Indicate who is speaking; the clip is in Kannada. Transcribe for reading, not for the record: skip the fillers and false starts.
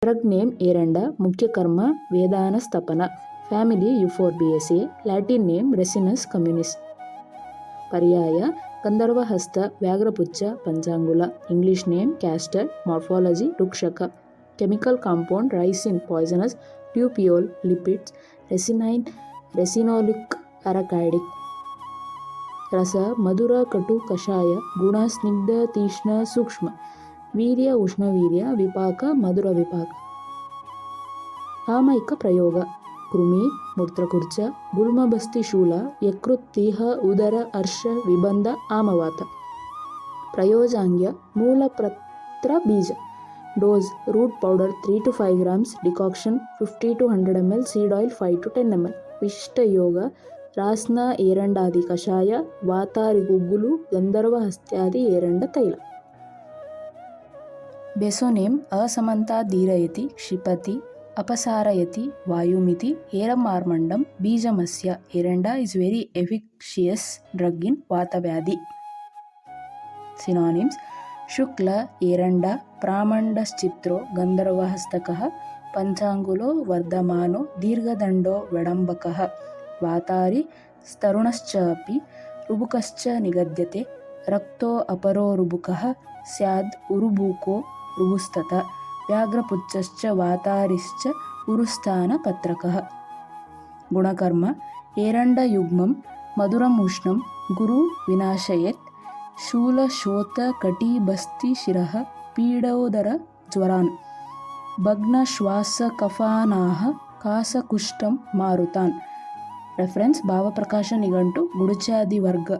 Speaker 1: ಡ್ರಗ್ ನೇಮ್ ಏರಂಡ, ಮುಖ್ಯ ಕರ್ಮ ವೇದಾನ ಸ್ಥಪನ. Family Euphorbiaceae. Latin name Ricinus communis. ಪರ್ಯಾಯ ಗಂಧರ್ವಹಸ್ತ, ವ್ಯಾಘ್ರಪುಚ್ಛ, ಪಂಚಾಂಗುಲ. English name castor. ಮಾರ್ಫಾಲಜಿ ರುಕ್ಷಕ. Chemical compound ricin poisonous. ಟ್ಯೂಪಿಯೋಲ್ ಲಿಪಿಡ್ಸ್. Ricinine ricinoleic arachidic. ರಸ ಮಧುರ ಕಟು ಕಷಾಯ. ಗುಣ ಸ್ನಿಗ್ಧ ತೀಕ್ಷ್ಣ ಸೂಕ್ಷ್ಮ. ವೀರ್ಯ ಉಷ್ಣವೀರ್ಯ ವಿಪಾಕ ಮಧುರ ವಿಪಾಕ. ಸಾಮಯಿಕ ಪ್ರಯೋಗ ಕೃಮಿ ಮೂತ್ರಕುರ್ಚ ಗುಲ್ಮಬಸ್ತಿ ಶೂಲ ಯಕೃತ್ ತೀಹ ಉದರ ಅರ್ಶ ವಿಬಂಧ ಆಮವಾತ. ಪ್ರಯೋಜಾಂಗ್ಯ ಮೂಲಪತ್ರ ಬೀಜ. Dose root powder 3 to 5 grams. Decoction 50 to 100 ml. Seed oil 5 to 10 ml. ವಿಶಿಷ್ಟ ಯೋಗ ರಾಸ್ನ ಏರಂಡಾದಿ ಕಷಾಯ. ವಾತಾರಿ ಗುಗ್ಗುಲು ಗಂಧರ್ವ ಹಸ್ತ್ಯಾದಿ ಏರಂಡ ತೈಲ. ಬೆಸೋನೇಮ್ ಅಸಮಂತಾದ್ದೀರಯತಿ ಕ್ಷಿಪತಿ ಅಪಸಾರಯತಿ ವಾಯುಮಿತಿ ಏರಮಾರ್ಮಂಡಂ ಬೀಜಮಸ್ಯ. ಏರಂಡ is very efficacious drug in ವಾತವ್ಯಾಧಿ. ಸಿನಾನಿಮ್ಸ್ ಶುಕ್ಲ ಏರಂಡ ಪ್ರಾಮಂಡಶ್ಚಿತ್ರೋ ಗಂಧರ್ವಹಸ್ತಕಃ ಪಂಚಾಂಗುಲೋ ವರ್ಧಮಾನೋ ದೀರ್ಘದಂಡೋ ವಿಡಂಬಕಃ. ವಾತಾರಿ ತರುಣಶ್ಚಾಪಿ ರುಬುಕಶ್ಚ ನಿಗದ್ಯತೆ. ರಕ್ತೋ ಅಪರೋ ರುಬುಕಃ ಸ್ಯಾದ್ ಉರುಬೂಕೋ ರುಬುಸ್ತತ. ವ್ಯಾಘ್ರಪುಚ್ಛಶ್ಚ ವಾತಾರಿಶ್ಚ ಉರುಸ್ಥಾನ ಪತ್ರಕಃ. ಗುಣಕರ್ಮ ಏರಂಡಯುಗ್ಮಂ ಮಧುರಂ ಉಷ್ಣಂ ಗುರು ವಿನಾಶಯೇತ್. ಶೂಲಶೋಥ ಕಟಿಬಸ್ತಿ ಶಿರಃ ಪೀಡೋದರ ಜ್ವರಾನ್. ಭಗ್ನ ಶ್ವಾಸ ಕಫಾನಾಹ ಕಾಸಕುಷ್ಠಂ ಮಾರುತಾನ್. ರೆಫರೆನ್ಸ್ ಭಾವಪ್ರಕಾಶ ನಿಘಂಟು ಗುಡುಚಾದಿ ವರ್ಗ